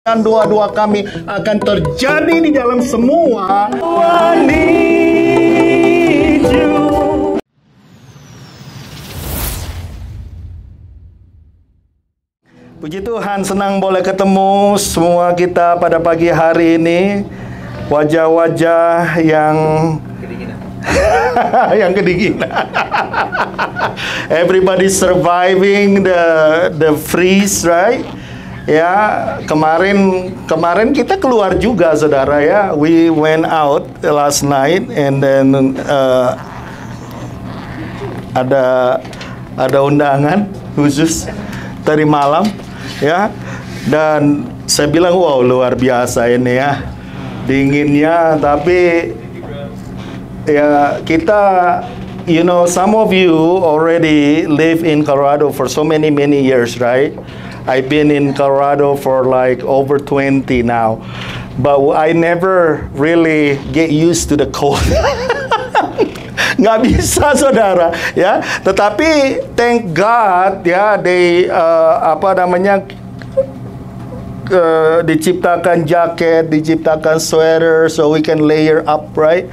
Dan doa-doa kami akan terjadi di dalam semua. Puji Tuhan, senang boleh ketemu semua kita pada pagi hari ini. Wajah-wajah yang yang kedinginan. Everybody surviving the freeze, right? Ya, kemarin kita keluar juga, saudara ya. We went out last night and then ada undangan khusus tadi malam, ya. Dan saya bilang, wow, luar biasa ini ya, dinginnya. Tapi ya kita, you know, some of you already live in Colorado for so many years, right? I've been in Colorado for like over 20 now, but I never really get used to the cold. Nggak bisa, saudara, ya. Tetapi thank God, ya, diciptakan jaket, diciptakan sweater, so we can layer up, right?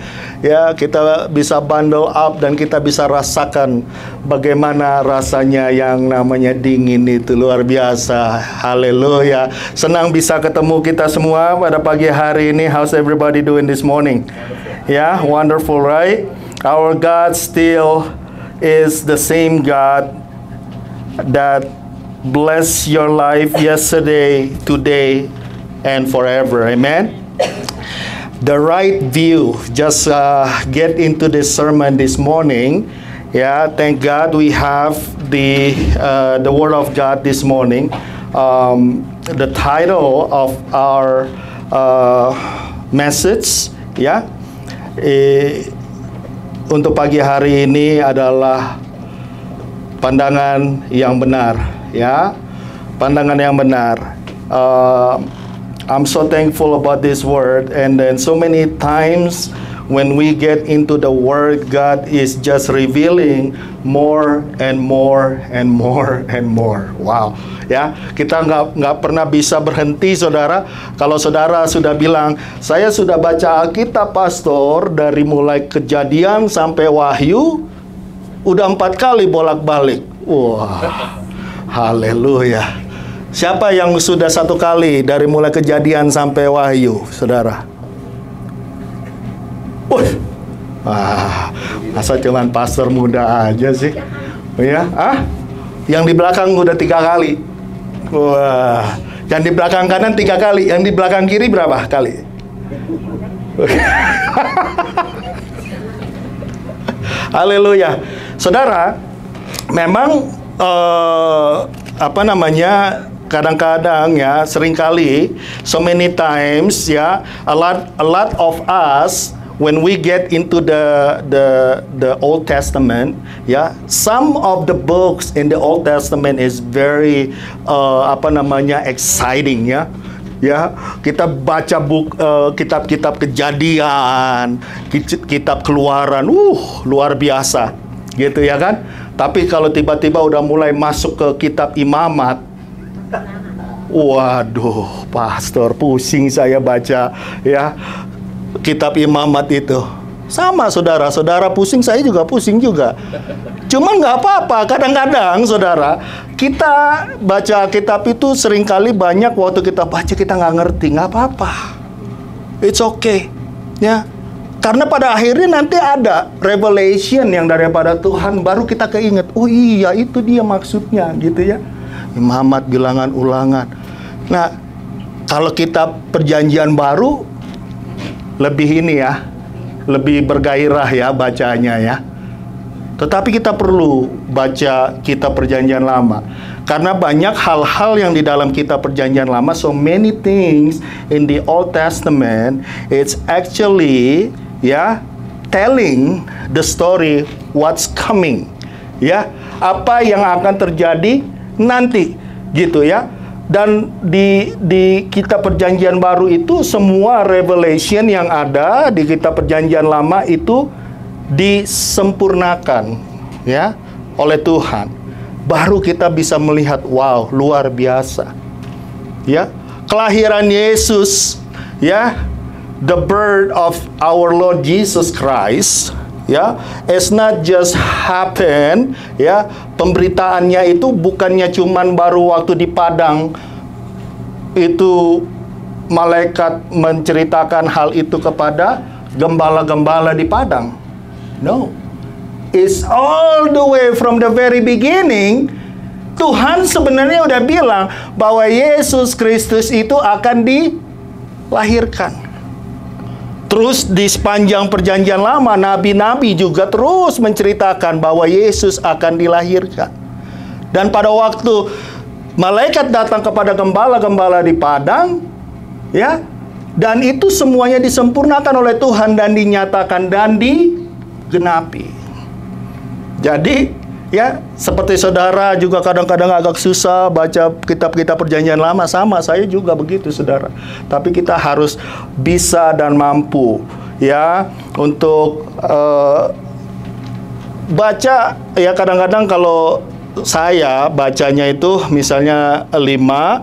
Ya, kita bisa bundle up dan kita bisa rasakan bagaimana rasanya yang namanya dingin itu. Luar biasa. Haleluya. Senang bisa ketemu kita semua pada pagi hari ini. How's everybody doing this morning? Ya, wonderful, right? Our God still is the same God that bless your life yesterday, today, and forever. Amen. The right view. Just get into this sermon this morning. Yeah, thank God we have the Word of God this morning. The title of our message, ya, untuk pagi hari ini adalah pandangan yang benar. Ya, pandangan yang benar. I'm so thankful about this word, and then so many times when we get into the word, God is just revealing more and more and more and more. Wow, ya, kita nggak pernah bisa berhenti, saudara. Kalau saudara sudah bilang, saya sudah baca Alkitab, pastor, dari mulai Kejadian sampai Wahyu, udah 4 kali bolak-balik. Wah. Haleluya. Siapa yang sudah 1 kali dari mulai Kejadian sampai Wahyu, saudara? Masa cuman pastor muda aja sih? Ya, yang di belakang udah 3 kali. Wah, yang di belakang kanan 3 kali, yang di belakang kiri berapa kali? Haleluya. Saudara, memang kadang-kadang ya, seringkali, so many times ya, a lot of us when we get into the Old Testament, ya, some of the books in the Old Testament is very exciting, ya. Ya, kita baca kitab-kitab Kejadian, kitab Keluaran, luar biasa, gitu ya kan? Tapi kalau tiba-tiba udah mulai masuk ke kitab Imamat, waduh, pastor, pusing saya baca ya kitab Imamat itu. Sama, saudara pusing, saya juga pusing juga. Cuman nggak apa-apa, kadang-kadang, saudara, kita baca kitab itu seringkali banyak waktu kita baca kita nggak ngerti, nggak apa-apa. It's okay, ya. Karena pada akhirnya nanti ada revelation yang daripada Tuhan, baru kita keinget, oh iya itu dia maksudnya, gitu ya. Imamat, Bilangan, Ulangan. Nah, kalau kita Perjanjian Baru lebih ini ya, lebih bergairah ya bacanya ya. Tetapi kita perlu baca kitab Perjanjian Lama, karena banyak hal-hal yang di dalam kitab Perjanjian Lama, so many things in the Old Testament, it's actually ya, telling the story what's coming, ya, apa yang akan terjadi nanti, gitu ya. Dan di kitab Perjanjian Baru itu semua revelation yang ada di kitab Perjanjian Lama itu disempurnakan, ya, oleh Tuhan. Baru kita bisa melihat, wow, luar biasa, ya. kelahiran Yesus, ya, the birth of our Lord Jesus Christ, ya, it's not just happen, ya, pemberitaannya itu bukannya cuman baru waktu di padang itu malaikat menceritakan hal itu kepada gembala-gembala di padang. No, it's all the way from the very beginning. Tuhan sebenarnya udah bilang bahwa Yesus Kristus itu akan dilahirkan. Terus di sepanjang perjanjian lama, nabi-nabi juga terus menceritakan bahwa Yesus akan dilahirkan. Dan pada waktu malaikat datang kepada gembala-gembala di padang, ya, dan itu semuanya disempurnakan oleh Tuhan dan dinyatakan dan digenapi. Jadi, ya, seperti saudara juga kadang-kadang agak susah baca kitab-kitab perjanjian lama, sama saya juga begitu, saudara. Tapi kita harus bisa dan mampu, ya, untuk baca. Ya, kadang-kadang kalau saya bacanya itu misalnya 5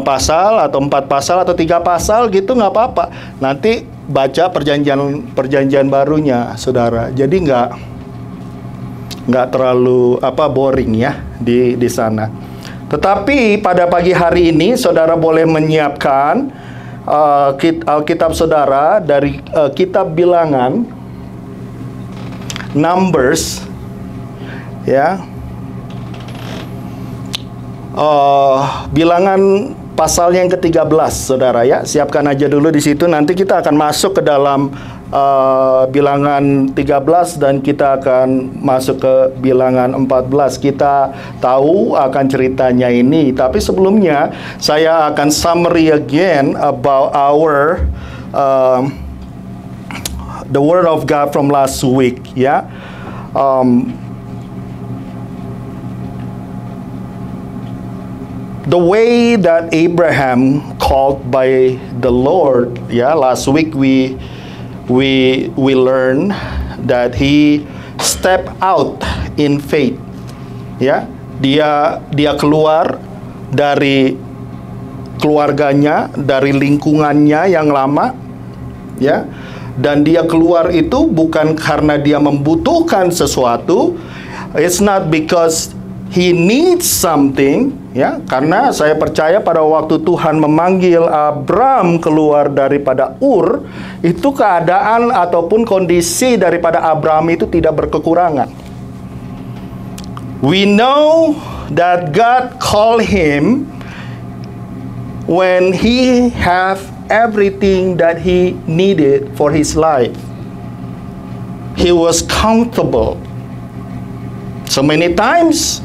pasal atau 4 pasal atau 3 pasal gitu, nggak apa-apa. Nanti baca perjanjian barunya, saudara. Jadi nggak terlalu boring ya di sana. Tetapi pada pagi hari ini saudara boleh menyiapkan Alkitab saudara dari kitab Bilangan, Numbers, ya. Bilangan pasalnya yang ke-13, saudara, ya. Siapkan aja dulu di situ. Nanti kita akan masuk ke dalam Bilangan 13 dan kita akan masuk ke Bilangan 14. Kita tahu akan ceritanya ini, tapi sebelumnya saya akan summary again about our the word of God from last week, ya. The way that Abraham called by the Lord, ya, last week we learn that he step out in faith, ya. Dia keluar dari keluarganya, dari lingkungannya yang lama, ya. Dan dia keluar itu bukan karena dia membutuhkan sesuatu. It's not because he needs something, ya, karena saya percaya pada waktu Tuhan memanggil Abram keluar daripada Ur, itu keadaan ataupun kondisi daripada Abram itu tidak berkekurangan. We know that God called him when he have everything that he needed for his life. He was comfortable. So many times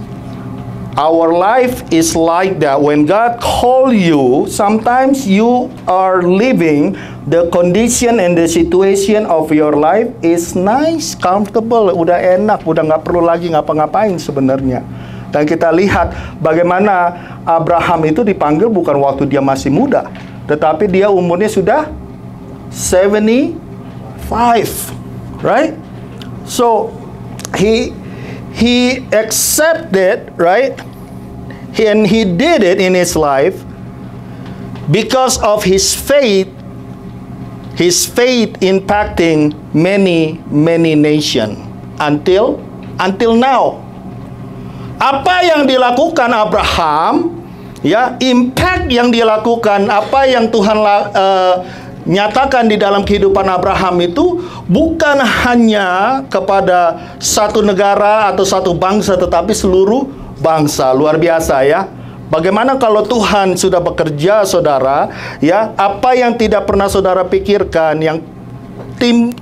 our life is like that. When God call you, sometimes you are living the condition and the situation of your life is nice, comfortable, udah enak, udah nggak perlu lagi ngapa-ngapain sebenarnya. Dan kita lihat bagaimana Abraham itu dipanggil bukan waktu dia masih muda, tetapi dia umurnya sudah 75, right? So he accepted, right? And he did it in his life because of his faith impacting many nations until now. Apa yang dilakukan Abraham, ya, impact yang dilakukan, apa yang Tuhan nyatakan di dalam kehidupan Abraham itu bukan hanya kepada satu negara atau satu bangsa, tetapi seluruh bangsa. Luar biasa, ya. Bagaimana kalau Tuhan sudah bekerja, saudara, ya, apa yang tidak pernah saudara pikirkan, yang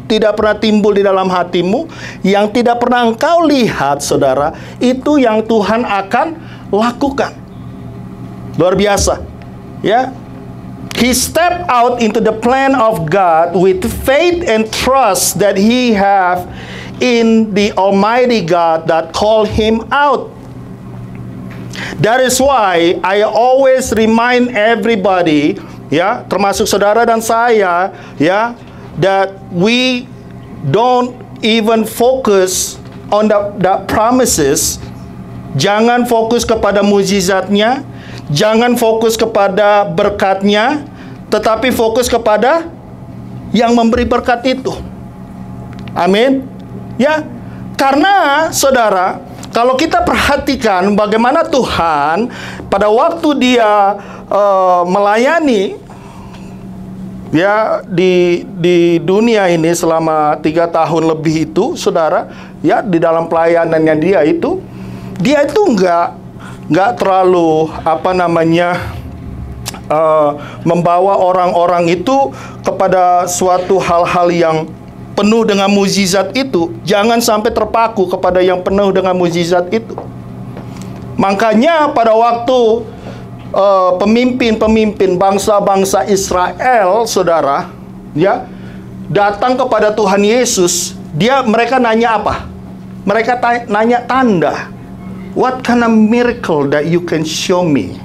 tidak pernah timbul di dalam hatimu, yang tidak pernah engkau lihat, saudara, itu yang Tuhan akan lakukan. Luar biasa, ya. He stepped out into the plan of God with faith and trust that he have in the Almighty God that called him out. That is why I always remind everybody, ya, termasuk saudara dan saya, ya, that we don't even focus on the promises. Jangan fokus kepada mukjizatnya, Jangan fokus kepada berkatnya, tetapi fokus kepada yang memberi berkat itu. Amin. Ya, karena saudara, kalau kita perhatikan bagaimana Tuhan pada waktu Dia melayani ya di dunia ini selama 3 tahun lebih itu, saudara, ya di dalam pelayanannya Dia itu nggak terlalu membawa orang-orang itu kepada suatu hal-hal yang penuh dengan mukjizat itu. Jangan sampai terpaku kepada yang penuh dengan mukjizat itu. Makanya pada waktu pemimpin-pemimpin bangsa-bangsa Israel, saudara, ya, datang kepada Tuhan Yesus, mereka nanya apa? Mereka nanya tanda. What kind of miracle that you can show me?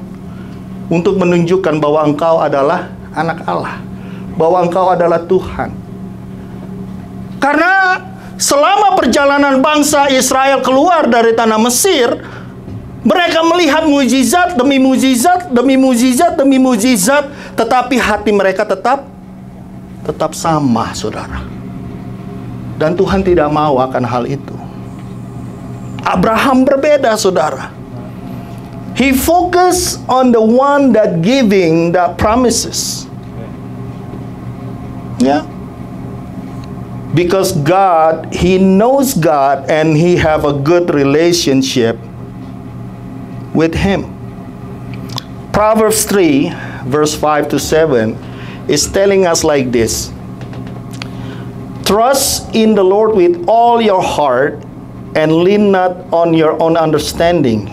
Untuk menunjukkan bahwa engkau adalah anak Allah, bahwa engkau adalah Tuhan. Karena selama perjalanan bangsa Israel keluar dari tanah Mesir, mereka melihat mukjizat demi mukjizat, demi mukjizat, demi mukjizat, tetapi hati mereka tetap sama, saudara. Dan Tuhan tidak mau akan hal itu. Abraham berbeda, saudara. He focused on the one that giving the promises. Ya. Because God, he knows God and he have a good relationship with him. Proverbs 3 verse 5 to 7 is telling us like this: trust in the Lord with all your heart and lean not on your own understanding.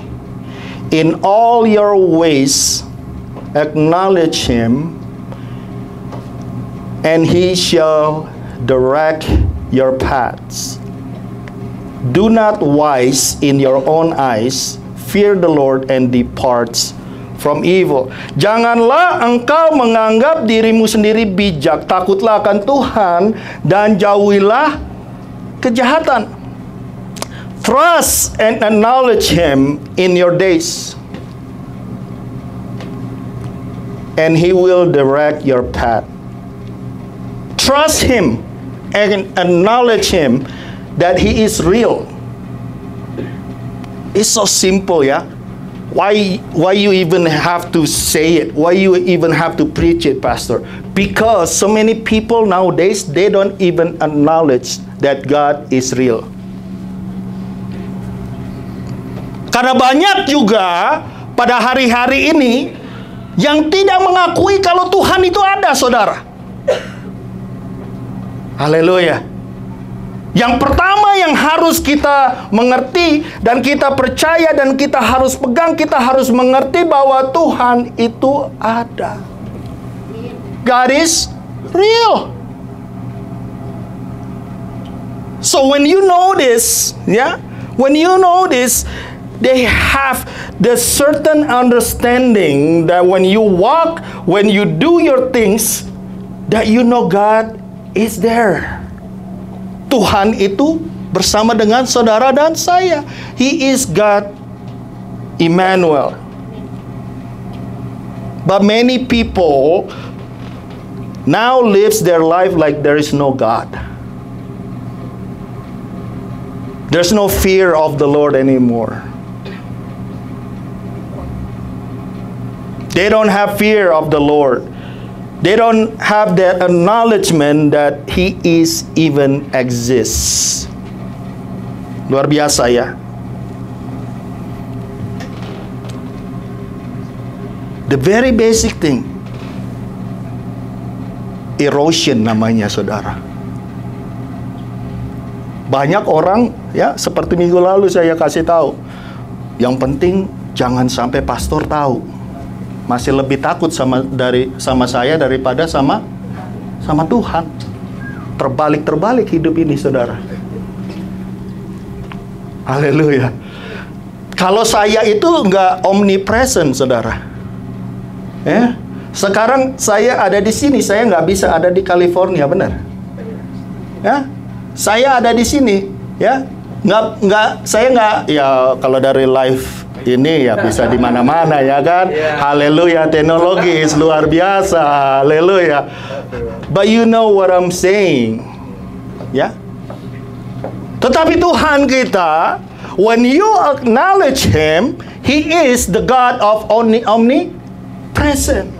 In all your ways acknowledge him, and he shall direct your paths. Do not wise in your own eyes. Fear the Lord and depart from evil. Janganlah engkau menganggap dirimu sendiri bijak. Takutlah akan Tuhan dan jauhilah kejahatan. Trust and acknowledge him in your days, and he will direct your path. Trust him and acknowledge him that he is real. It's so simple, yeah? Why you even have to say it? Why you even have to preach it, Pastor? Because so many people nowadays, they don't even acknowledge that God is real. Karena banyak juga pada hari-hari ini yang tidak mengakui kalau Tuhan itu ada, saudara. Haleluya. Yang pertama yang harus kita mengerti dan kita percaya dan kita harus pegang, kita harus mengerti bahwa Tuhan itu ada. God is real. So when you know this, yeah, when you know this, they have the certain understanding that when you walk, when you do your things, that you know God is there. Tuhan itu bersama dengan saudara dan saya. He is God Emmanuel. But many people now lives their life like there is no God. There's no fear of the Lord anymore. They don't have fear of the Lord. They don't have that acknowledgement that he is even exists. Luar biasa, ya. The very basic thing. Erosion namanya, saudara. Banyak orang, ya, seperti minggu lalu saya kasih tahu. Yang penting jangan sampai pastor tahu. Masih lebih takut sama saya daripada sama Tuhan. Terbalik hidup ini, saudara. Haleluya. Kalau saya itu nggak omnipresent, saudara. Ya, sekarang saya ada di sini, saya nggak bisa ada di California, benar? Ya, saya ada di sini, ya. Saya nggak, ya kalau dari live ini ya bisa di mana-mana ya kan. Haleluya, teknologis luar biasa. Haleluya. But you know what I'm saying. Ya. Tetapi Tuhan kita, when you acknowledge Him, He is the God of omnipresent.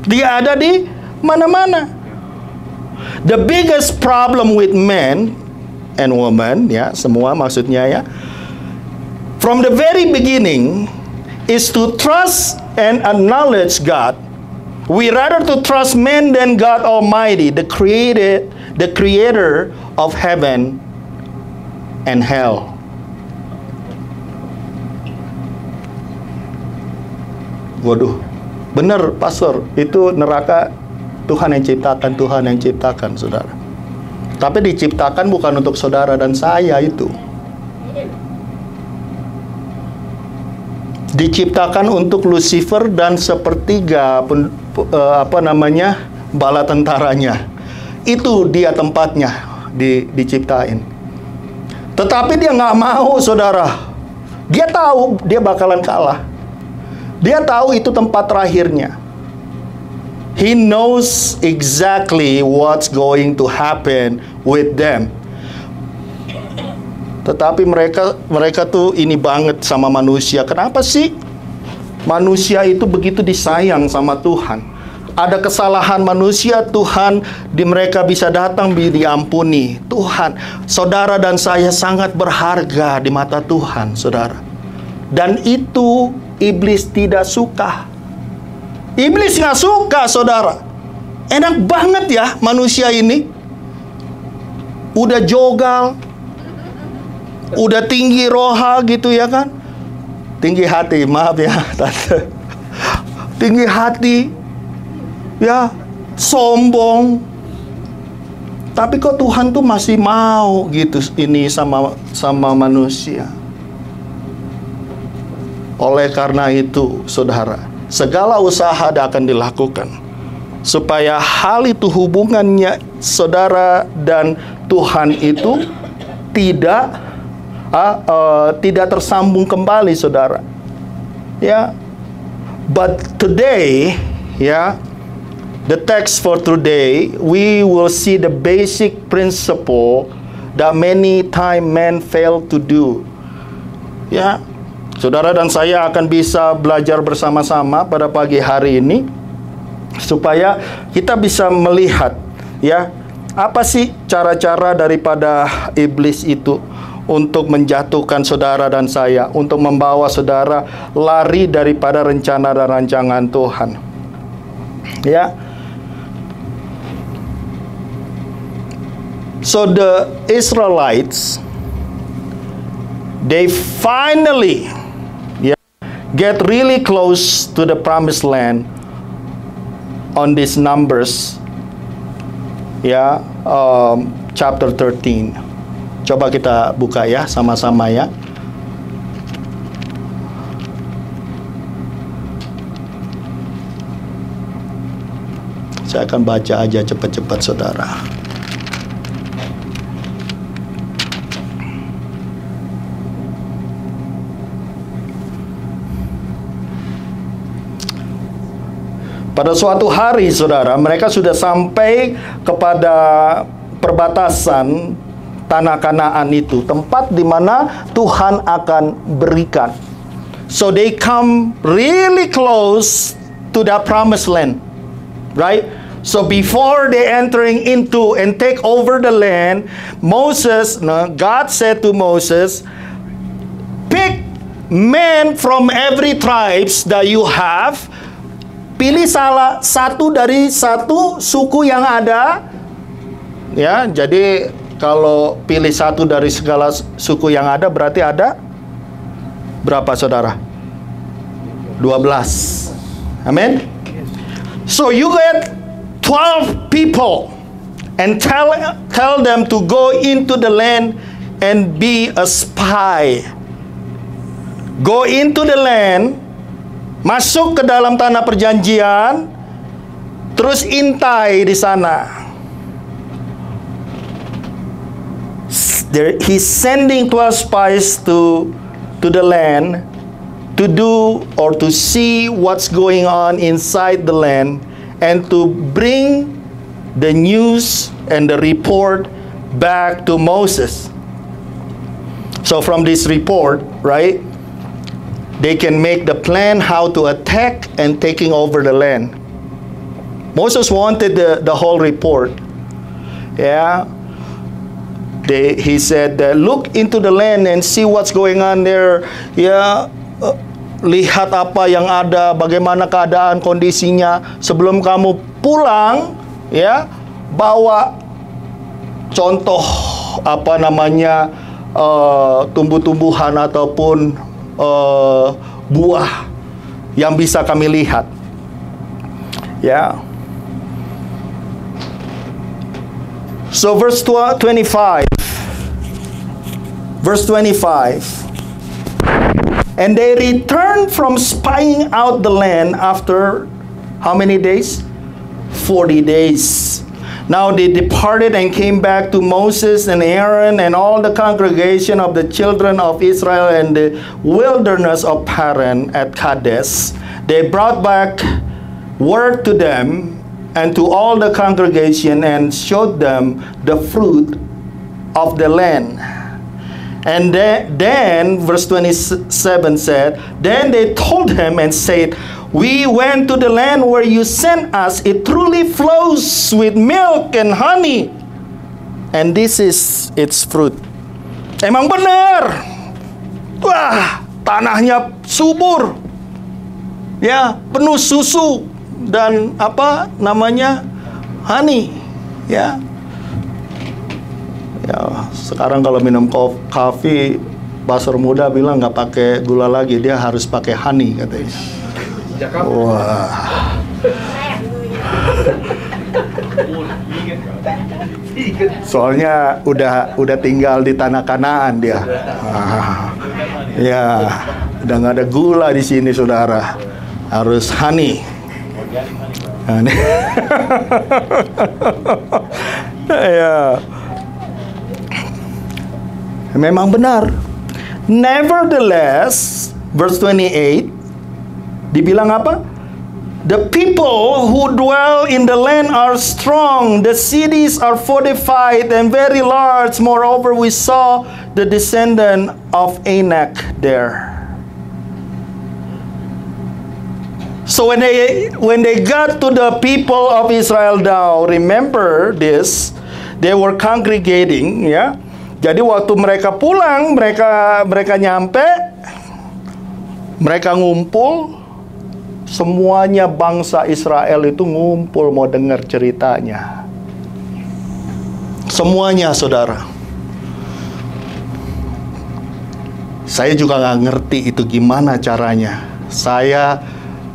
Dia ada di mana-mana. The biggest problem with men and women, ya, semua maksudnya ya, from the very beginning is to trust and acknowledge God. We rather to trust man than God Almighty, the creator of heaven and hell. Waduh, benar pastor, itu neraka Tuhan yang ciptakan, saudara. Tapi diciptakan bukan untuk saudara dan saya itu. Diciptakan untuk Lucifer dan sepertiga bala tentaranya. Itu dia tempatnya diciptain. Tetapi dia nggak mau, saudara. Dia tahu dia bakalan kalah. Dia tahu itu tempat terakhirnya. He knows exactly what's going to happen with them. Tetapi mereka tuh ini banget sama manusia. Kenapa sih? Manusia itu begitu disayang sama Tuhan. Ada kesalahan manusia, Tuhan mereka bisa datang diampuni. Tuhan, saudara dan saya sangat berharga di mata Tuhan, saudara. Dan itu iblis tidak suka. Iblis nggak suka, saudara. Enak banget ya manusia ini. Udah jogal, udah tinggi roha gitu ya kan. Tinggi hati, maaf ya tante. Tinggi hati, ya, sombong. Tapi kok Tuhan tuh masih mau gitu ini sama manusia. Oleh karena itu, saudara, segala usaha akan dilakukan supaya hal itu, hubungannya saudara dan Tuhan itu tidak tersambung kembali, saudara. Ya, but today, ya, the text for today, we will see the basic principle that many time men fail to do. Ya, saudara dan saya akan bisa belajar bersama-sama pada pagi hari ini supaya kita bisa melihat, ya, apa sih cara-cara daripada iblis itu untuk menjatuhkan saudara dan saya, untuk membawa saudara lari daripada rencana dan rancangan Tuhan. Ya. So the Israelites, they finally get really close to the promised land on these Numbers, ya, chapter 13. Coba kita buka ya sama-sama ya. Saya akan baca aja cepat-cepat, saudara. Pada suatu hari, saudara, mereka sudah sampai kepada perbatasan tanah Kanaan itu, tempat di mana Tuhan akan berikan. So they come really close to the promised land, right? So before they entering into and take over the land, God said to Moses, pick men from every tribes that you have. Pilih salah satu dari satu suku yang ada. Ya, jadi kalau pilih satu dari segala suku yang ada, berarti ada berapa, saudara? 12. Amin. So you get 12 people and tell them to go into the land and be a spy. Go into the land, masuk ke dalam tanah perjanjian, terus intai di sana. He's sending 12 spies to the land to do or to see what's going on inside the land and to bring the news and the report back to Moses. So from this report, right, they can make the plan how to attack and taking over the land. Moses wanted the whole report. Yeah. He said, look into the land and see what's going on there. Ya, lihat apa yang ada, bagaimana keadaan kondisinya sebelum kamu pulang. Ya, bawa contoh apa namanya tumbuh-tumbuhan ataupun buah yang bisa kami lihat. Ya. So verse 25. Verse 25. And they returned from spying out the land after how many days? 40 days. Now they departed and came back to Moses and Aaron and all the congregation of the children of Israel in the wilderness of Paran at Kadesh. They brought back word to them and to all the congregation and showed them the fruit of the land. And then verse 27 said, then they told him and said, we went to the land where you sent us. It truly flows with milk and honey. And this is its fruit. Emang benar. Wah, tanahnya subur. Ya, penuh susu dan apa namanya? Honey. Ya. Ya, sekarang kalau minum kopi, pasar muda bilang nggak pakai gula lagi, dia harus pakai honey katanya. Wah. Soalnya udah tinggal di tanah Kanaan dia. Ya, udah nggak ada gula di sini, saudara. Harus honey. Ya. Memang benar. Nevertheless, verse 28, dibilang apa? The people who dwell in the land are strong. The cities are fortified and very large. Moreover, we saw the descendant of Anak there. So when they got to the people of Israel now, remember this, they were congregating, ya. Jadi waktu mereka pulang, mereka nyampe, mereka ngumpul, semuanya bangsa Israel itu ngumpul mau dengar ceritanya. Semuanya, saudara. Saya juga nggak ngerti itu gimana caranya. Saya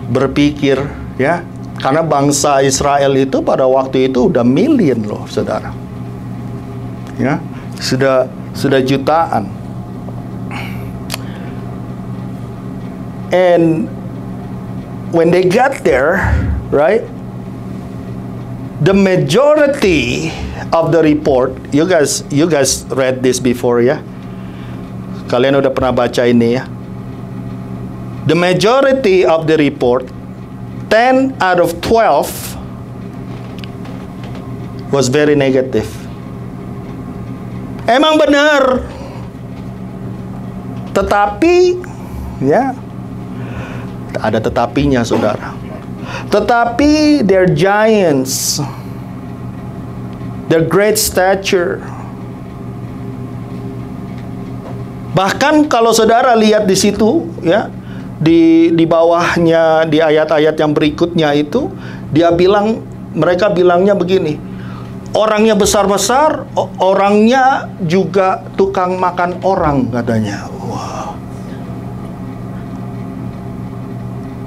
berpikir, ya, karena bangsa Israel itu pada waktu itu udah million loh, saudara. Ya. Sudah jutaan. And when they got there, right, the majority of the report, you guys read this before, ya? Kalian udah pernah baca ini, ya? The majority of the report, 10 out of 12 was very negative. Emang benar. Tetapi, ya, ada tetapinya, saudara. Tetapi they're giants. They're great stature. Bahkan kalau saudara lihat di situ, ya, di bawahnya, di ayat-ayat yang berikutnya itu, mereka bilangnya begini. Orangnya besar-besar, orangnya juga tukang makan orang, katanya. Wow.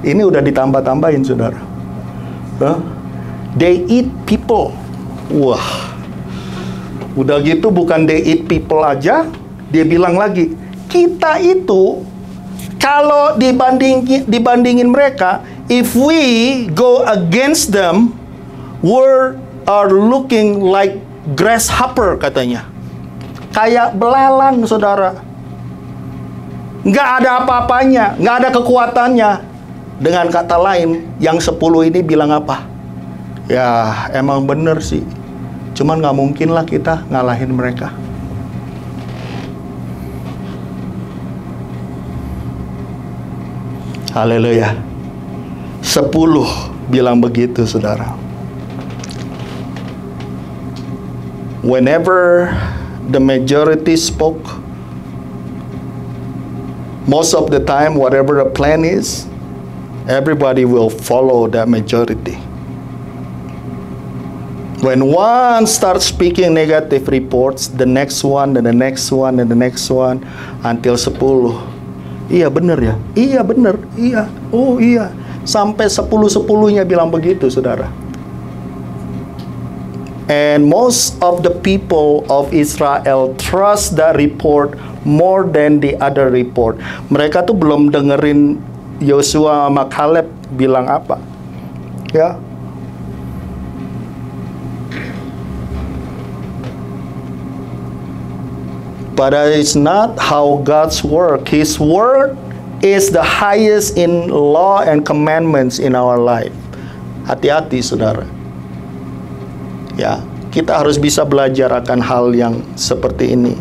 Ini udah ditambah-tambahin, saudara. Huh? They eat people. Wah. Udah gitu bukan they eat people aja, dia bilang lagi, kita itu kalau dibandingin mereka, if we go against them, are looking like grasshopper, katanya. Kayak belalang, saudara. Nggak ada apa-apanya, nggak ada kekuatannya. Dengan kata lain, yang 10 ini bilang apa? Ya, emang bener sih. Cuman nggak mungkin lah kita ngalahin mereka. Haleluya. 10 bilang begitu, saudara. Whenever the majority spoke, most of the time, whatever the plan is, everybody will follow that majority. When one starts speaking negative reports, the next one, and the next one, and the next one, until 10. Iya benar ya? Iya benar, iya. Oh iya. Sampai 10-10-nya bilang begitu, saudara. And most of the people of Israel trust that report more than the other report. Mereka tuh belum dengerin Yosua sama Caleb bilang apa. Ya. But it's not how God's work. His word is the highest in law and commandments in our life. Hati-hati, saudara. Ya, kita harus bisa belajar akan hal yang seperti ini.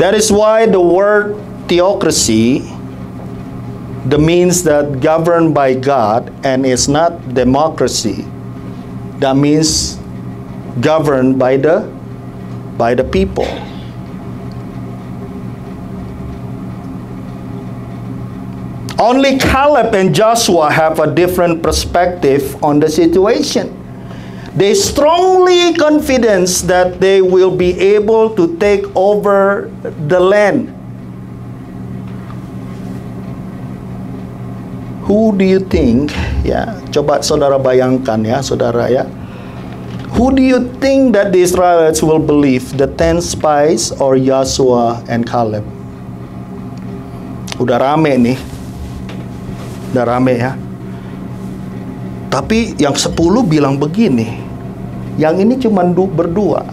That is why the word theocracy, the means that governed by God, and is not democracy. That means governed by the people. Only Caleb and Joshua have a different perspective on the situation. They strongly confident that they will be able to take over the land. Who do you think? Ya, coba saudara bayangkan ya, saudara ya. Who do you think that the Israelites will believe? The 10 spies or Joshua and Caleb? Udah rame nih. Udah rame ya. Tapi yang 10 bilang begini. Yang ini cuma berdua.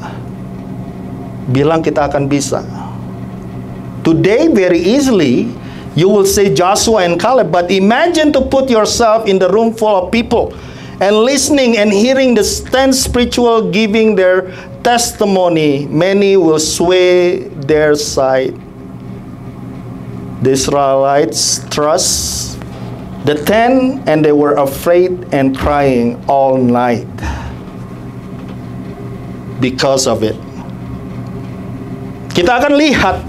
Bilang kita akan bisa. Today very easily you will say Joshua and Caleb. But imagine to put yourself in the room full of people and listening and hearing the 10 spiritual giving their testimony. Many will sway their side. The Israelites trust the 10, and they were afraid and crying all night because of it. Kita akan lihat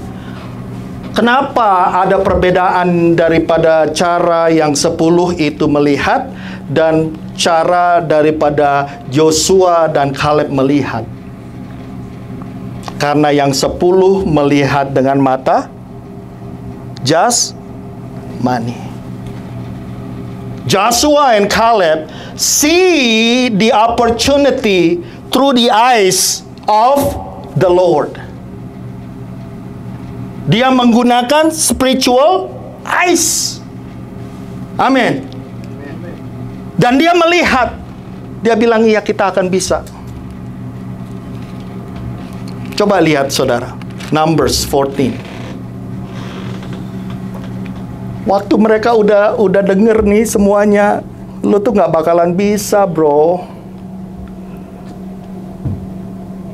kenapa ada perbedaan daripada cara yang 10 itu melihat dan cara daripada Joshua dan Caleb melihat. Karena yang 10 melihat dengan mata jasmani. Joshua and Caleb see the opportunity through the eyes of the Lord. Dia menggunakan spiritual eyes. Amin. Dan dia melihat. Dia bilang, iya kita akan bisa. Coba lihat saudara. Numbers 14. Waktu mereka udah denger nih semuanya, lu tuh nggak bakalan bisa, bro.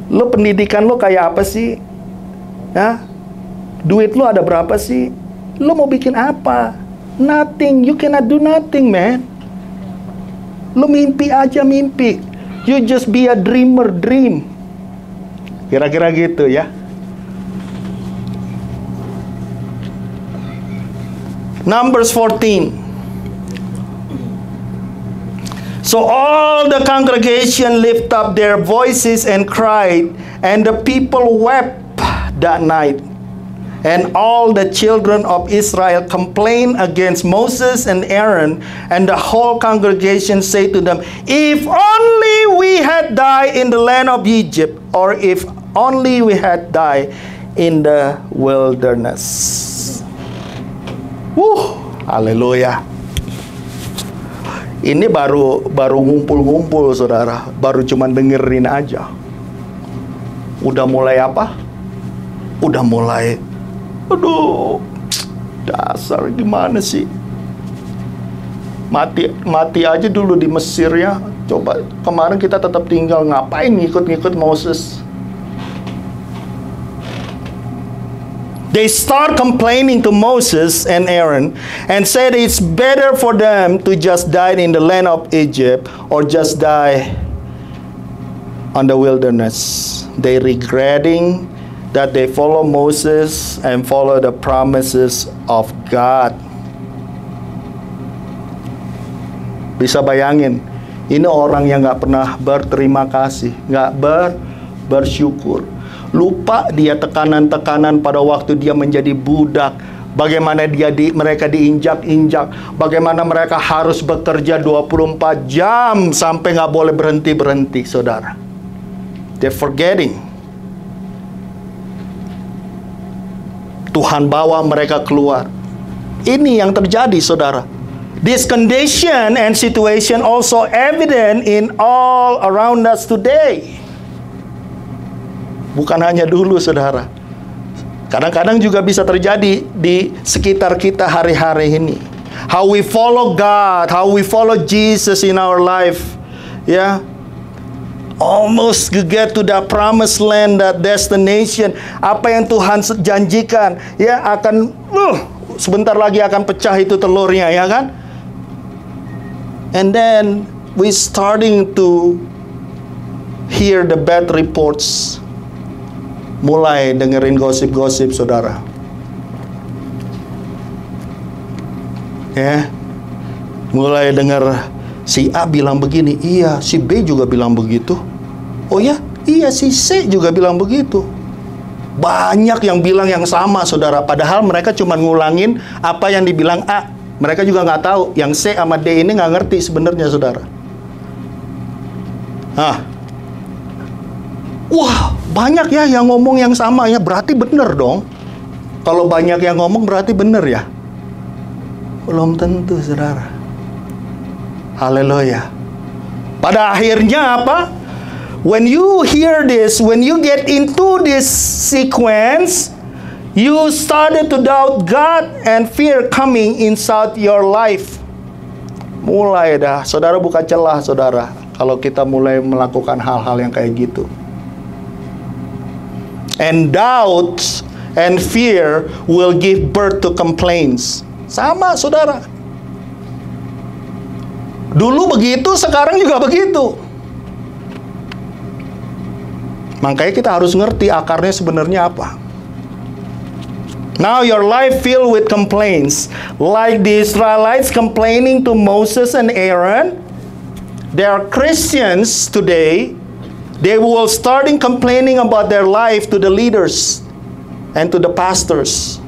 Lu pendidikan lu kayak apa sih? Ya? Duit lu ada berapa sih? Lu mau bikin apa? Nothing. You cannot do nothing, man. Lu mimpi aja mimpi. You just be a dreamer, dream. Kira-kira gitu ya. Numbers 14. So all the congregation lift up their voices and cried, and the people wept that night. And all the children of Israel complained against Moses and Aaron, and the whole congregation said to them, if only we had died in the land of Egypt, or if only we had died in the wilderness. Haleluya. Ini baru ngumpul-ngumpul saudara. Baru cuman dengerin aja. Udah mulai apa? udah mulai, aduh, dasar gimana sih? Mati aja dulu di Mesir ya. Coba kemarin kita tetap tinggal, ngapain ngikut-ngikut Moses? They start complaining to Moses and Aaron and said it's better for them to just die in the land of Egypt or just die on the wilderness. They regretting that they follow Moses and follow the promises of God. Bisa bayangin, ini orang yang gak pernah berterima kasih, gak bersyukur. Lupa dia tekanan-tekanan pada waktu dia menjadi budak. Bagaimana mereka diinjak-injak. Bagaimana mereka harus bekerja 24 jam sampai gak boleh berhenti-berhenti, saudara. They're forgetting. Tuhan bawa mereka keluar. Ini yang terjadi, saudara. This condition and situation also evident in all around us today. Bukan hanya dulu, saudara. Kadang-kadang juga bisa terjadi di sekitar kita hari-hari ini. How we follow God, how we follow Jesus in our life. Ya, almost get to that promised land, that destination. Apa yang Tuhan janjikan, ya akan sebentar lagi akan pecah itu telurnya, ya kan? And then we starting to hear the bad reports. Mulai dengerin gosip-gosip, saudara. Ya, mulai dengar si A bilang begini, iya, si B juga bilang begitu. Oh ya, iya, si C juga bilang begitu. Banyak yang bilang yang sama, saudara. Padahal mereka cuma ngulangin apa yang dibilang A. Mereka juga nggak tahu yang C sama D ini nggak ngerti sebenarnya, saudara. Wah, banyak ya yang ngomong yang sama ya, berarti benar dong. Kalau banyak yang ngomong berarti benar ya? Belum tentu, saudara. Haleluya. Pada akhirnya apa? When you hear this, when you get into this sequence, you started to doubt God and fear coming inside your life. Mulai dah, saudara buka celah, saudara. Kalau kita mulai melakukan hal-hal yang kayak gitu. And doubt and fear will give birth to complaints. Sama, saudara. Dulu begitu, sekarang juga begitu. Makanya kita harus ngerti akarnya sebenarnya apa. Now your life filled with complaints, like the Israelites complaining to Moses and Aaron. There are Christians today. They will starting complaining about their life to the leaders and to the pastors.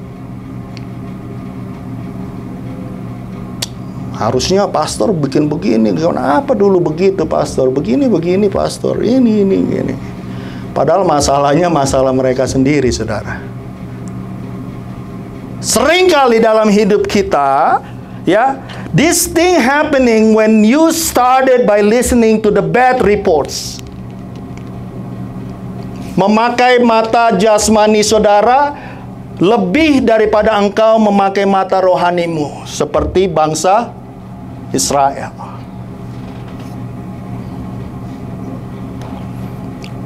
Harusnya pastor bikin begini, kenapa dulu begitu pastor? Begini, pastor, ini. Padahal masalahnya masalah mereka sendiri, saudara. Seringkali dalam hidup kita, ya, this thing happening when you started by listening to the bad reports. Memakai mata jasmani saudara lebih daripada engkau memakai mata rohanimu, seperti bangsa Israel.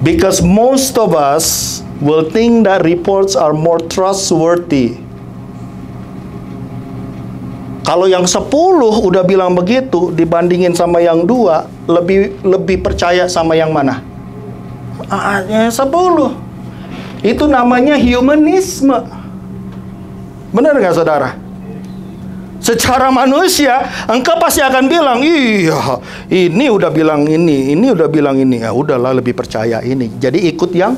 Because most of us will think that reports are more trustworthy. Kalau yang 10 udah bilang begitu dibandingin sama yang 2, lebih percaya sama yang mana? Yang 10. Itu namanya humanisme. Benar nggak, saudara? Secara manusia, engkau pasti akan bilang, iya, ini udah bilang ini udah bilang ini. Ya udahlah, lebih percaya ini. Jadi ikut yang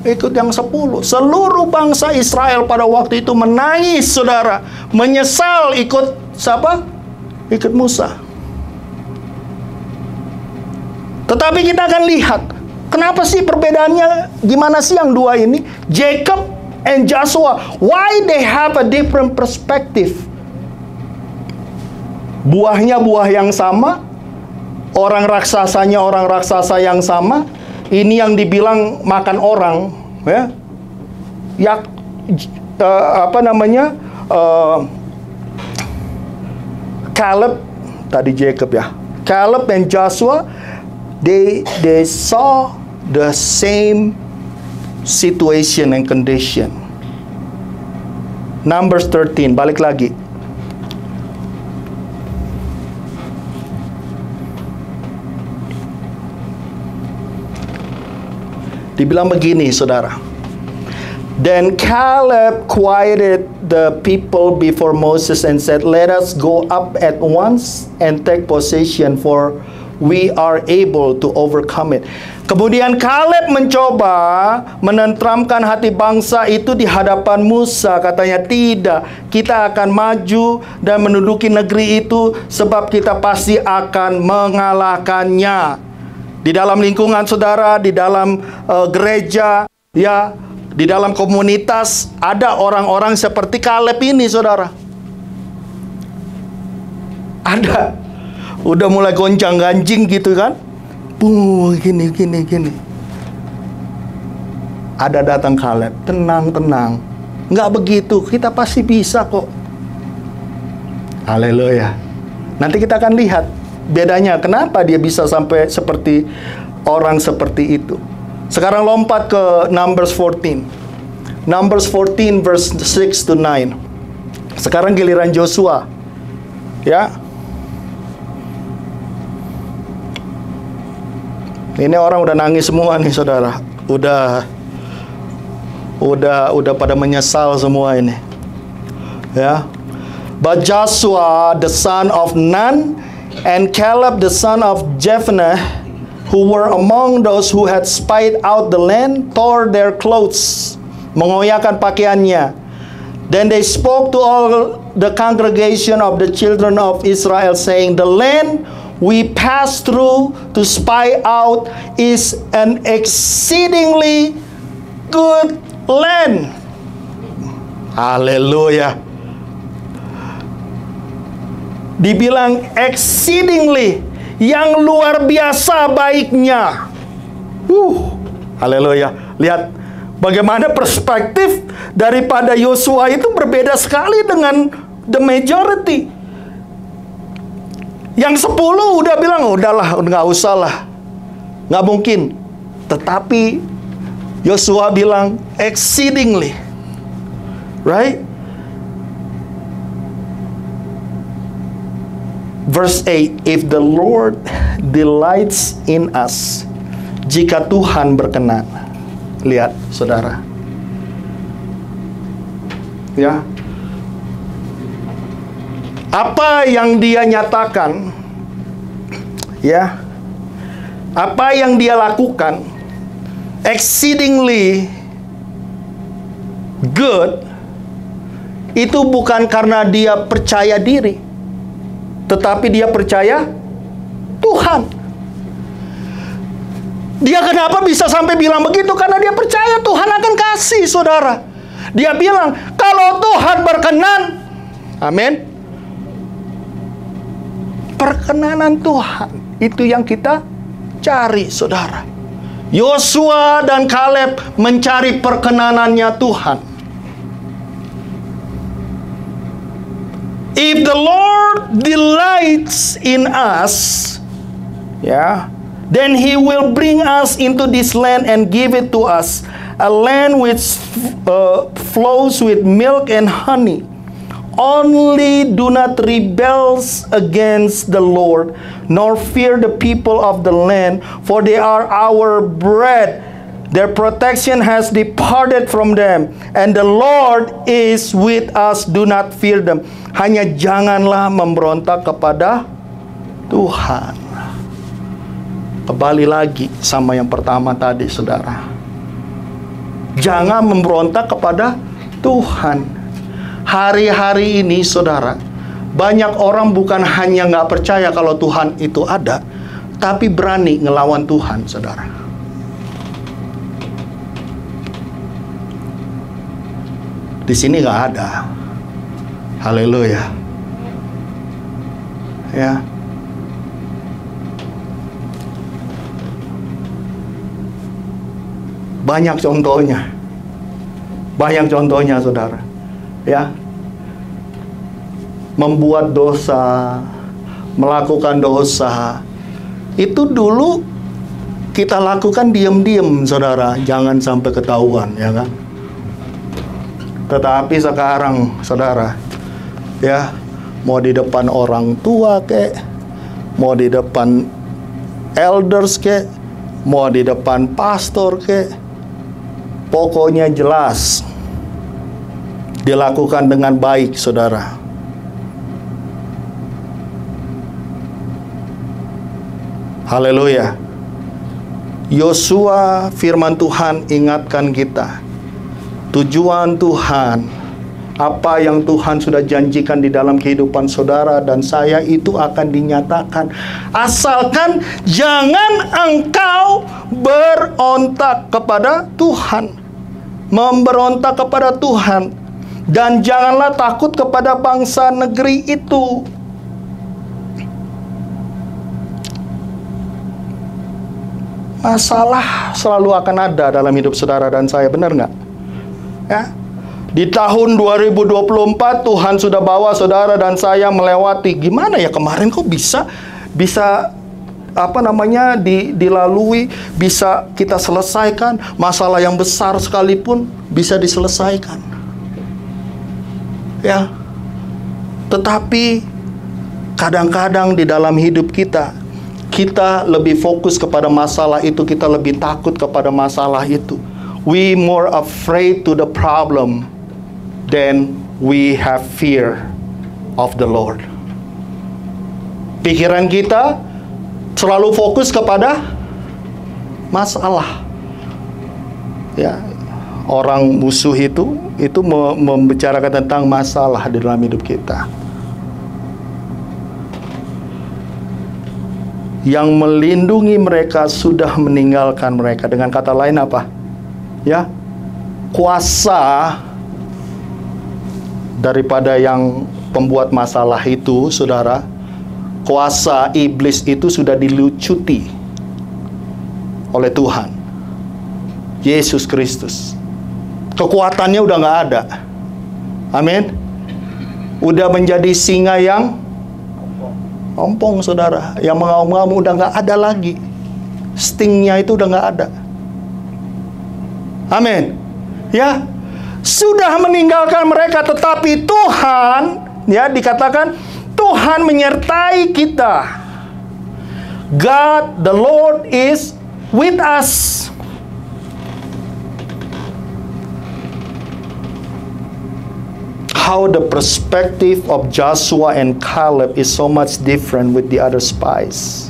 10. Seluruh bangsa Israel pada waktu itu menangis, saudara. Menyesal ikut siapa? Ikut Musa. Tetapi kita akan lihat, kenapa sih perbedaannya? Gimana sih yang 2 ini? Jacob and Joshua. Why they have a different perspective? Buahnya buah yang sama, orang raksasanya orang raksasa yang sama. Ini yang dibilang makan orang, ya. ya Caleb, tadi Jacob ya. Caleb and Joshua, they saw the same situation and condition. Numbers 13, balik lagi. Dibilang begini, saudara. Then Caleb quieted the people before Moses and said, "Let us go up at once and take possession, for we are able to overcome it." Kemudian Caleb mencoba menenteramkan hati bangsa itu di hadapan Musa. Katanya, tidak, kita akan maju dan menduduki negeri itu, sebab kita pasti akan mengalahkannya. Di dalam lingkungan saudara, di dalam gereja, ya, di dalam komunitas, ada orang-orang seperti Caleb ini, saudara. Ada. Udah mulai goncang-ganjing gitu kan. Gini. Ada datang Caleb. Tenang. Nggak begitu, kita pasti bisa kok. Haleluya. Nanti kita akan lihat bedanya. Kenapa dia bisa sampai seperti orang seperti itu. Sekarang lompat ke Numbers 14. Numbers 14 verse 6 to 9. Sekarang giliran Joshua. Ya. Ini orang udah nangis semua nih, saudara. Udah pada menyesal semua ini. Ya. But Joshua the son of Nun and Caleb the son of Jephunneh, who were among those who had spied out the land, tore their clothes, mengoyakkan pakaiannya. Then they spoke to all the congregation of the children of Israel, saying, "The land we passed through to spy out is an exceedingly good land." Haleluya. Dibilang exceedingly, yang luar biasa baiknya. Haleluya. Lihat bagaimana perspektif daripada Yosua itu berbeda sekali dengan the majority. Yang 10 udah bilang, udahlah, nggak usah lah, nggak mungkin. Tetapi Yosua bilang exceedingly, right? Verse 8, if the Lord delights in us, jika Tuhan berkenan. Lihat, saudara. Ya. Apa yang dia nyatakan, ya. Apa yang dia lakukan, exceedingly good, itu bukan karena dia percaya diri, tetapi dia percaya Tuhan. Dia kenapa bisa sampai bilang begitu? Karena dia percaya Tuhan akan kasih, saudara. Dia bilang, kalau Tuhan berkenan, amin. Perkenanan Tuhan, itu yang kita cari, saudara. Yosua dan Caleb mencari perkenanannya Tuhan. If the Lord delights in us, ya, then He will bring us into this land and give it to us, a land which flows with milk and honey. Only do not rebel against the Lord, nor fear the people of the land, for they are our bread. Their protection has departed from them, and the Lord is with us. Do not fear them. Hanya janganlah memberontak kepada Tuhan. Kembali lagi sama yang pertama tadi, saudara. Jangan memberontak kepada Tuhan. Hari-hari ini, saudara, banyak orang bukan hanya nggak percaya kalau Tuhan itu ada, tapi berani ngelawan Tuhan, saudara. Di sini nggak ada. Haleluya. Ya. Banyak contohnya. Banyak contohnya, saudara. Ya, membuat dosa, melakukan dosa, itu dulu kita lakukan diam-diam, saudara, jangan sampai ketahuan, ya kan? Tetapi sekarang, saudara, ya, mau di depan orang tua kek, mau di depan elders kek, mau di depan pastor kek, pokoknya jelas dilakukan dengan baik, saudara. Haleluya. Yosua, firman Tuhan ingatkan kita, tujuan Tuhan, apa yang Tuhan sudah janjikan di dalam kehidupan saudara dan saya itu akan dinyatakan, asalkan jangan engkau berontak kepada Tuhan, memberontak kepada Tuhan, dan janganlah takut kepada bangsa negeri itu. Masalah selalu akan ada dalam hidup saudara dan saya, benar nggak? Ya. Di tahun 2024 Tuhan sudah bawa saudara dan saya melewati. Gimana ya kemarin kok bisa dilalui, bisa kita selesaikan, masalah yang besar sekalipun bisa diselesaikan. Ya. Tetapi kadang-kadang di dalam hidup kita lebih fokus kepada masalah itu, kita lebih takut kepada masalah itu. We more afraid to the problem than we have fear of the Lord. Pikiran kita selalu fokus kepada masalah. Ya, orang musuh itu membicarakan tentang masalah di dalam hidup kita. Yang melindungi mereka sudah meninggalkan mereka. Dengan kata lain apa? Ya, kuasa daripada yang pembuat masalah itu, saudara, kuasa iblis itu sudah dilucuti oleh Tuhan Yesus Kristus. Kekuatannya udah nggak ada. Amin. Udah menjadi singa yang ompong, saudara, yang mengaum-ngaum udah nggak ada lagi. Stingnya itu udah nggak ada. Amin. Ya, sudah meninggalkan mereka, tetapi Tuhan, ya, dikatakan Tuhan menyertai kita. God, the Lord is with us. How the perspective of Joshua and Caleb is so much different with the other spies.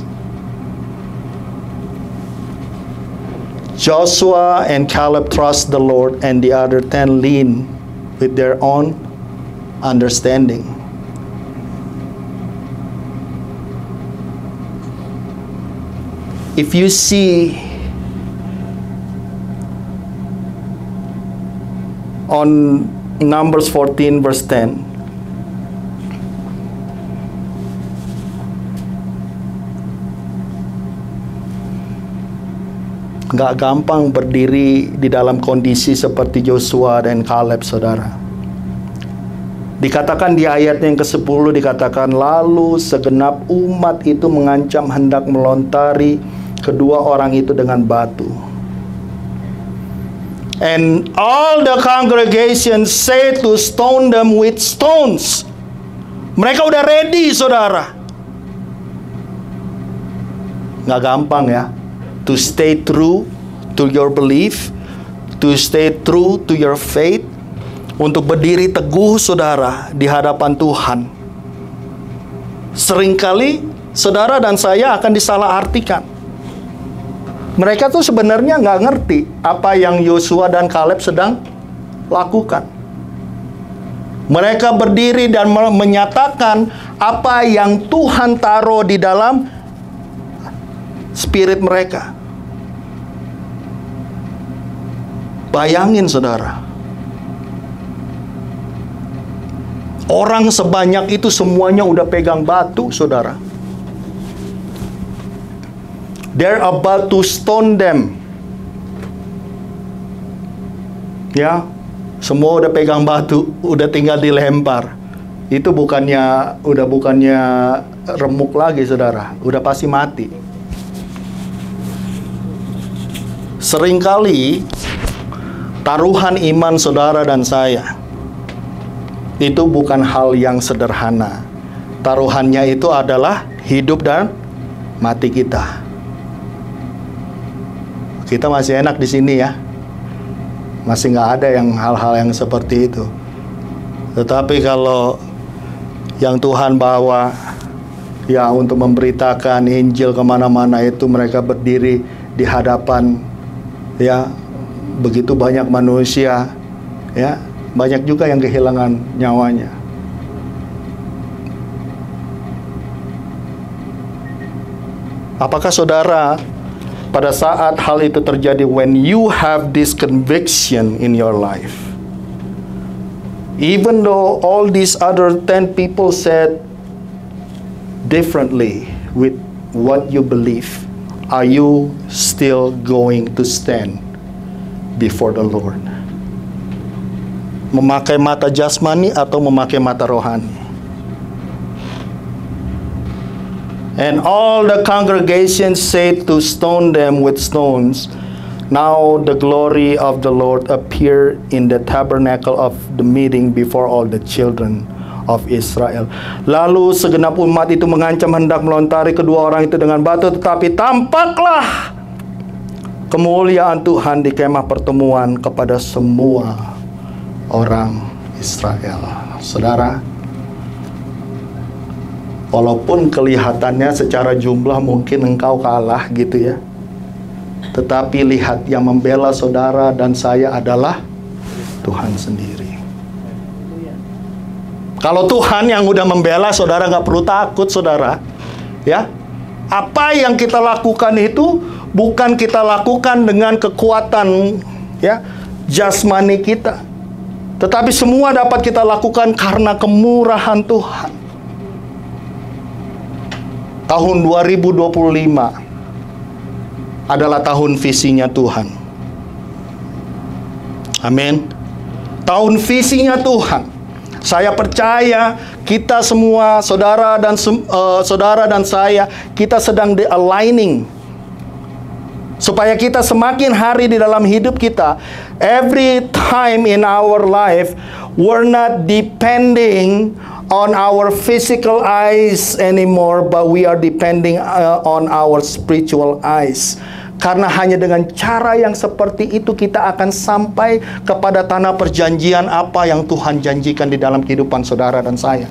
Joshua and Caleb trust the Lord, and the other 10 lean with their own understanding. If you see on Numbers 14 verse 10, nggak gampang berdiri di dalam kondisi seperti Joshua dan Caleb, saudara. Dikatakan di ayat yang ke-10, dikatakan, lalu segenap umat itu mengancam hendak melontari kedua orang itu dengan batu. And all the congregation said to stone them with stones. Mereka udah ready, saudara. Nggak gampang ya. To stay true to your belief, to stay true to your faith, untuk berdiri teguh, saudara, di hadapan Tuhan. Seringkali saudara dan saya akan disalahartikan. Mereka tuh sebenarnya nggak ngerti apa yang Yosua dan Caleb sedang lakukan. Mereka berdiri dan menyatakan apa yang Tuhan taruh di dalam spirit mereka. Bayangin, saudara, orang sebanyak itu semuanya udah pegang batu, saudara. They're about to stone them. Ya, Semua udah pegang batu, udah tinggal dilempar. Itu bukannya remuk lagi, saudara. Udah pasti mati. Seringkali taruhan iman saudara dan saya itu bukan hal yang sederhana. Taruhannya itu adalah hidup dan mati kita. Kita masih enak di sini ya. Masih nggak ada yang hal-hal yang seperti itu. Tetapi kalau yang Tuhan bawa ya untuk memberitakan Injil kemana-mana, itu mereka berdiri di hadapan ya begitu banyak manusia, ya banyak juga yang kehilangan nyawanya. Apakah saudara pada saat hal itu terjadi, when you have this conviction in your life, even though all these other 10 people said differently with what you believe, are you still going to stand before the Lord? Memakai mata jasmani atau memakai mata rohani? And all the congregation said to stone them with stones. Now the glory of the Lord appeared in the tabernacle of the meeting before all the children of Israel. Lalu segenap umat itu mengancam hendak melontari kedua orang itu dengan batu, tetapi tampaklah kemuliaan Tuhan di kemah pertemuan kepada semua orang Israel. Saudara, walaupun kelihatannya secara jumlah mungkin engkau kalah gitu ya, tetapi lihat, yang membela saudara dan saya adalah Tuhan sendiri. Kalau Tuhan yang udah membela saudara, nggak perlu takut saudara. Ya, apa yang kita lakukan itu bukan kita lakukan dengan kekuatan ya jasmani kita, tetapi semua dapat kita lakukan karena kemurahan Tuhan. Tahun 2025 adalah tahun visinya Tuhan. Amin. Tahun visinya Tuhan. Saya percaya kita semua, saudara dan saya, kita sedang di-aligning supaya kita semakin hari di dalam hidup kita, every time in our life, we're not depending on our physical eyes anymore, but we are depending on our spiritual eyes. Karena hanya dengan cara yang seperti itu kita akan sampai kepada tanah perjanjian apa yang Tuhan janjikan di dalam kehidupan saudara dan saya.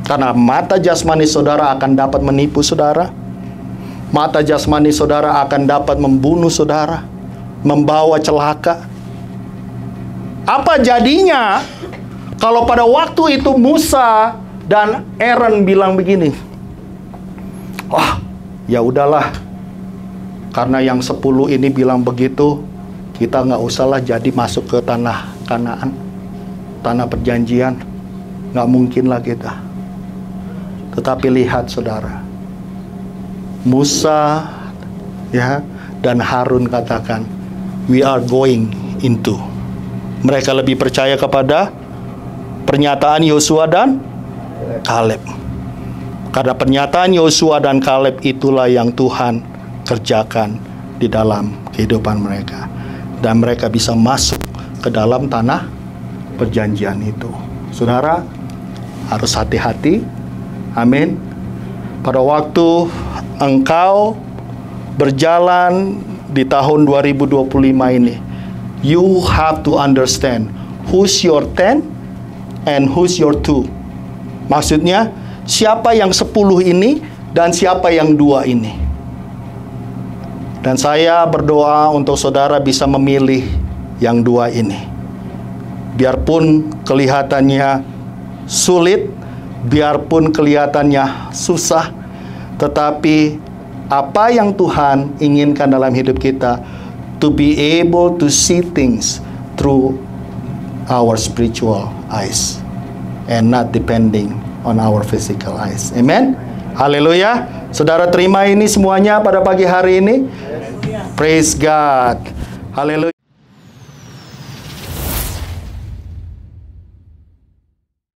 Karena mata jasmani saudara akan dapat menipu saudara. Mata jasmani saudara akan dapat membunuh saudara, membawa celaka. Apa jadinya kalau pada waktu itu Musa dan Aaron bilang begini, "Wah, ya udahlah, karena yang 10 ini bilang begitu, kita nggak usahlah jadi masuk ke tanah Kanaan, tanah perjanjian, nggak mungkin lah kita." Tetapi lihat saudara, Musa ya dan Harun katakan, "We are going into." Mereka lebih percaya kepada pernyataan Yosua dan Kaleb. Karena pernyataan Yosua dan Kaleb itulah yang Tuhan kerjakan di dalam kehidupan mereka, dan mereka bisa masuk ke dalam tanah perjanjian itu. Saudara harus hati-hati. Amin. Pada waktu engkau berjalan di tahun 2025 ini, you have to understand who's your 10 and who's your 2. Maksudnya siapa yang 10 ini dan siapa yang 2 ini. Dan saya berdoa untuk saudara bisa memilih yang 2 ini. Biarpun kelihatannya sulit, biarpun kelihatannya susah, tetapi apa yang Tuhan inginkan dalam hidup kita, to be able to see things through our spiritual eyes and not depending on our physical eyes. Amen. Haleluya. Saudara terima ini semuanya pada pagi hari ini. Praise God. Haleluya.